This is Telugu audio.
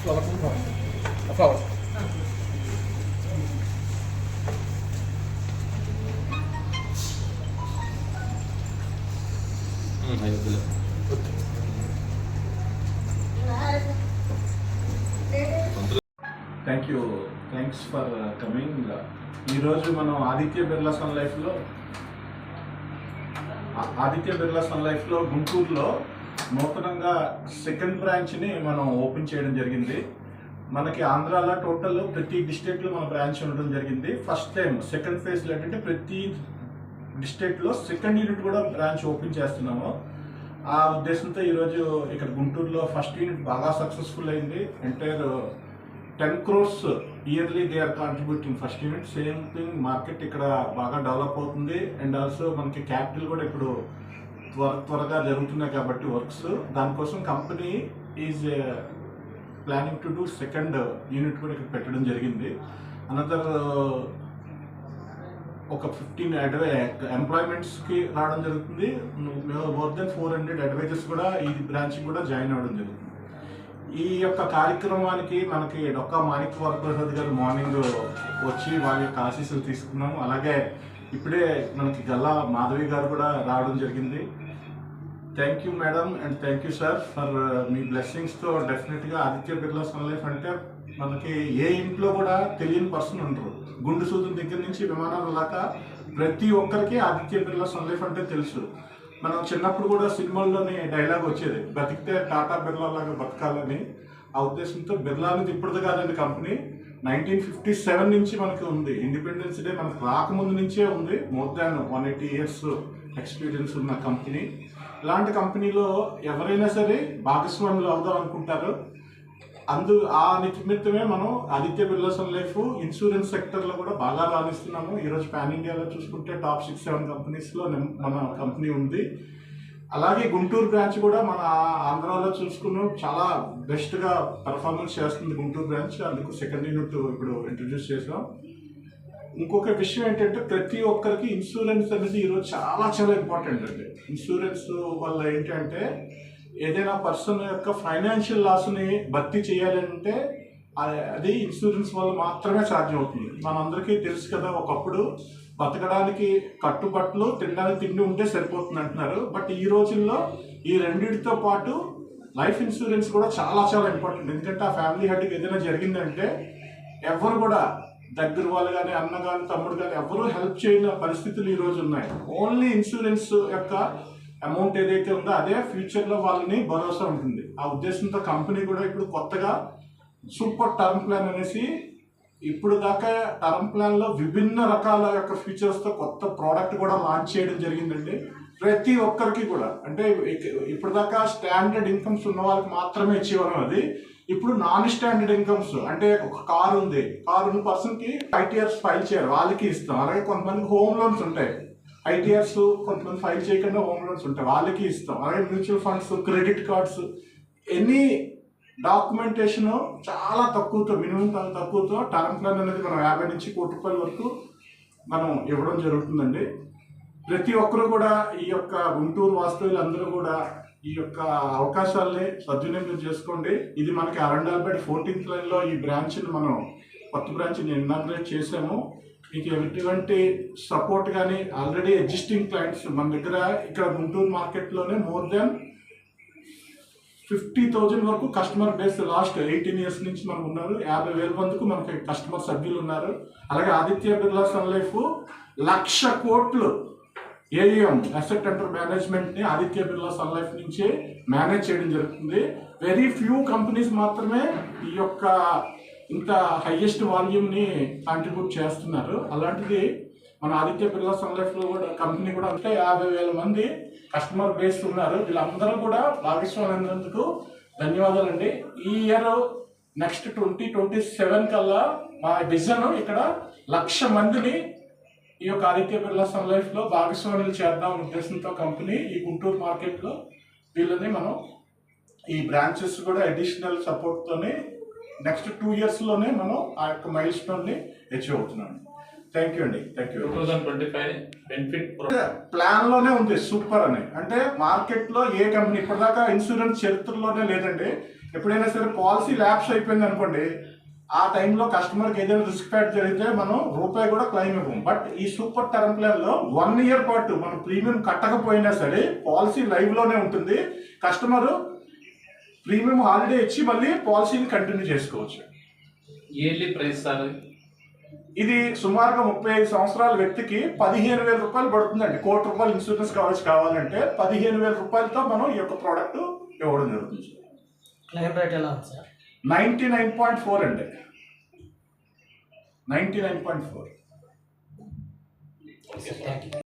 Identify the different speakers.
Speaker 1: Flower
Speaker 2: thanks for coming. ఈరోజు మనం ఆదిత్య బిర్లా సన్ లైఫ్లో గుంటూరులో నూతనంగా సెకండ్ బ్రాంచ్ని మనం ఓపెన్ చేయడం జరిగింది. మనకి ఆంధ్రాలో టోటల్ ప్రతి డిస్ట్రిక్ట్లో మన బ్రాంచ్ ఉండడం జరిగింది. ఫస్ట్ టైం సెకండ్ ఫేజ్లో ఏంటంటే ప్రతి డిస్ట్రిక్ట్లో సెకండ్ యూనిట్ కూడా బ్రాంచ్ ఓపెన్ చేస్తున్నాము. ఆ ఉద్దేశంతో ఈరోజు ఇక్కడ గుంటూరులో ఫస్ట్ యూనిట్ బాగా సక్సెస్ఫుల్ అయింది. Entire 10 crores yearly they are contributing first unit. Same thing market ఇక్కడ బాగా డెవలప్ అవుతుంది. అండ్ ఆల్సో మనకి క్యాపిటల్ కూడా ఇప్పుడు త్వరగా జరుగుతున్నాయి కాబట్టి వర్క్స్, దానికోసం company is planning to do second unit కూడా ఇక్కడ పెట్టడం జరిగింది. అనదర్ ఒక 15 ఎంప్లాయ్మెంట్స్కి రావడం జరుగుతుంది. మోర్ దెన్ 400 అడ్వైజర్స్ కూడా ఈ బ్రాంచ్ కూడా జాయిన్ అవ్వడం జరుగుతుంది. ఈ యొక్క కార్యక్రమానికి మనకి డొక్కా మాణిక్ వరప్రసాద్ గారు మార్నింగ్ వచ్చి వాళ్ళ యొక్క ఆశీస్సులు తీసుకున్నాము. అలాగే ఇప్పుడే మనకి గల్లా మాధవి గారు కూడా రావడం జరిగింది. Thank you madam and thank you sir for మీ బ్లెస్సింగ్స్తో. డెఫినెట్గా ఆదిత్య బిర్లా సన్ లైఫ్ అంటే మనకి ఏ ఇంట్లో కూడా తెలియని పర్సన్ ఉండరు. గుండు సూదుల దగ్గర నుంచి విమానాల దాకా ప్రతి ఒక్కరికి ఆదిత్య బిర్లా సన్ లైఫ్ అంటే తెలుసు. మనం చిన్నప్పుడు కూడా సినిమాల్లోని డైలాగ్ వచ్చేది, బతికితే టాటా బిర్లా లాగా బతకాలని. ఆ ఉద్దేశంతో బిర్లా అనేది ఇప్పుడుది కాదండి, కంపెనీ 1957 నుంచి మనకి ఉంది. ఇండిపెండెన్స్ డే మనకు రాకముందు నుంచే ఉంది. మోర్ దాన్ 180 years ఎక్స్పీరియన్స్ ఉన్న కంపెనీ. ఇలాంటి కంపెనీలో ఎవరైనా సరే భాగస్వాములు అవుదాం అనుకుంటారు. ఆ నిమిత్తమే మనం Aditya Birla sun life insurance సెక్టర్లో కూడా బాగా రాణిస్తున్నాము. ఈరోజు పాన్ ఇండియాలో చూసుకుంటే టాప్ 6-7 కంపెనీస్లో మన కంపెనీ ఉంది. అలాగే గుంటూరు బ్రాంచ్ కూడా మన ఆంధ్రాలో చూసుకుని చాలా బెస్ట్గా పెర్ఫార్మెన్స్ చేస్తుంది గుంటూరు బ్రాంచ్. అందుకు సెకండ్ యూనిట్ ఇప్పుడు ఇంట్రడ్యూస్ చేసాం. ఇంకొక విషయం ఏంటంటే ప్రతి ఒక్కరికి ఇన్సూరెన్స్ అనేది ఈరోజు చాలా చాలా ఇంపార్టెంట్ అండి. ఇన్సూరెన్స్ వల్ల ఏంటంటే ఏదైనా పర్సన్ యొక్క ఫైనాన్షియల్ లాస్ని భర్తీ చేయాలంటే అది ఇన్సూరెన్స్ వల్ల మాత్రమే సాధ్యం అవుతుంది. మనందరికీ తెలుసు కదా, ఒకప్పుడు బతకడానికి కట్టుబట్టలు, తినడానికి తిండి ఉంటే సరిపోతుంది అంటున్నారు. బట్ ఈ రోజుల్లో ఈ రెండింటితో పాటు లైఫ్ ఇన్సూరెన్స్ కూడా చాలా చాలా ఇంపార్టెంట్. ఎందుకంటే ఆ ఫ్యామిలీ హెడ్కి ఏదైనా జరిగిందంటే ఎవరు కూడా దగ్గర వాళ్ళు కానీ, అన్న కానీ, తమ్ముడు కానీ ఎవరు హెల్ప్ చేయని పరిస్థితులు ఈరోజు ఉన్నాయి. ఓన్లీ ఇన్సూరెన్స్ యొక్క అమౌంట్ ఏదైతే ఉందో అదే ఫ్యూచర్లో వాళ్ళని భరోసా ఉంటుంది. ఆ ఉద్దేశంతో కంపెనీ కూడా ఇప్పుడు కొత్తగా సూపర్ టర్మ్ ప్లాన్ అనేసి, ఇప్పుడు దాకా టర్మ్ ప్లాన్లో విభిన్న రకాల యొక్క ఫీచర్స్తో కొత్త ప్రోడక్ట్ కూడా లాంచ్ చేయడం జరిగిందండి. ప్రతి ఒక్కరికి కూడా, అంటే ఇప్పుడు దాకా స్టాండర్డ్ ఇన్కమ్స్ ఉన్న వాళ్ళకి మాత్రమే ఇచ్చేవాళ్ళం. అది ఇప్పుడు నాన్ స్టాండర్డ్ ఇన్కమ్స్, అంటే ఒక కారు ఉంది, కారు ఉన్న పర్సన్కి ITRs ఫైల్ చేయాలి, వాళ్ళకి ఇస్తాం. అలాగే కొంతమందికి హోమ్ లోన్స్ ఉంటాయి, ITRs కొంతమంది ఫైల్ చేయకుండా హోమ్ లోన్స్ ఉంటాయి, వాళ్ళకి ఇస్తాం. అలాగే mutual funds, credit cards, any documentation చాలా తక్కువతో, మినిమం తక్కువతో టర్మ్ ప్లాన్ అనేది మనం 50 నుంచి ₹1 కోటి వరకు మనం ఇవ్వడం జరుగుతుందండి. ప్రతి ఒక్కరు కూడా ఈ యొక్క గుంటూరు వాస్తవ్యులందరూ కూడా ఈ యొక్క అవకాశాలని సద్వినియోగం చేసుకోండి. ఇది మనకి అరండాల్పేట 14th లైన్లో ఈ బ్రాంచ్ని మనం కొత్త బ్రాంచ్ని ఇనాగ్రేట్ చేసాము. మీకు ఎటువంటి సపోర్ట్ కానీ, ఆల్రెడీ ఎగ్జిస్టింగ్ క్లయింట్స్ మన దగ్గర ఇక్కడ గుంటూరు మార్కెట్లోనే మోర్ దాన్ 50,000 వరకు కస్టమర్ బేస్ లాస్ట్ 18 years నుంచి మనకు ఉన్నారు. 50,000 మందికి మనకి కస్టమర్ సభ్యులు ఉన్నారు. అలాగే ఆదిత్య బిర్లా సన్ లైఫ్ 1,00,000 కోట్లు AUM అసెట్ అండర్ మేనేజ్మెంట్ని ఆదిత్య బిర్లా సన్ లైఫ్ నుంచే మేనేజ్ చేయడం జరుగుతుంది. వెరీ ఫ్యూ కంపెనీస్ మాత్రమే ఈ యొక్క ఇంత హైయెస్ట్ వాల్యూమ్ని కాంట్రిబ్యూట్ చేస్తున్నారు. అలాంటిది మన ఆదిత్య బిర్లా సన్ లైఫ్లో కూడా కంపెనీ కూడా అంటే 50,000 మంది కస్టమర్ బేస్ ఉన్నారు. వీళ్ళందరూ కూడా భాగస్వామ్యందుకు ధన్యవాదాలండి. ఈ ఇయర్ నెక్స్ట్ 2027 కల్లా మా విజన్ ఇక్కడ 1,00,000 మందిని ఈ యొక్క ఆదిత్య బిర్లా సన్ లైఫ్లో భాగస్వాములు చేద్దాం ఉద్దేశంతో కంపెనీ ఈ గుంటూరు మార్కెట్లో వీళ్ళని మనం ఈ బ్రాంచెస్ కూడా అడిషనల్ సపోర్ట్తోనే నెక్స్ట్ 2 yearsలోనే మనం ఆ యొక్క మైల్ స్టోన్ని అచీవ్ అవుతున్నాం. థ్యాంక్ యూ అండి. Thank you.
Speaker 3: 2025 బెనిఫిట్
Speaker 2: ప్లాన్లోనే ఉంది సూపర్ అని. అంటే మార్కెట్లో ఏ కంపెనీ ఇప్పటిదాకా ఇన్సూరెన్స్ చరిత్రలోనే లేదండి. ఎప్పుడైనా సరే పాలసీ ల్యాప్స్ అయిపోయింది అనుకోండి, ఆ టైంలో కస్టమర్కి ఏదైనా రిస్క్ ఫ్యాక్ట్ జరిగితే మనం రూపాయి కూడా క్లెయిమ్ ఇవ్వం. బట్ ఈ సూపర్ టర్మ్ ప్లాన్లో 1 year పాటు మనం ప్రీమియం కట్టకపోయినా సరే పాలసీ లైవ్లోనే ఉంటుంది. కస్టమర్ ప్రీమియం హాలిడే ఇచ్చి మళ్ళీ పాలసీని కంటిన్యూ చేసుకోవచ్చు.
Speaker 3: ఇయర్లీ ప్రైస్ సార్
Speaker 2: ఇది సుమారుగా 35 సంవత్సరాల వ్యక్తికి 15,000 రూపాయలు పడుతుందండి. ₹1,00,00,000 ఇన్సూరెన్స్ కవరేజ్ కావాలంటే 15,000 రూపాయలతో మనం ఈ యొక్క ప్రోడక్ట్ ఇవ్వడం జరుగుతుంది.
Speaker 1: క్లెయిమ్ రేట్ ఎలా ఉంది సార్?
Speaker 2: 99.4 అండి. 99.4.
Speaker 3: Okay sir.
Speaker 1: Thank you.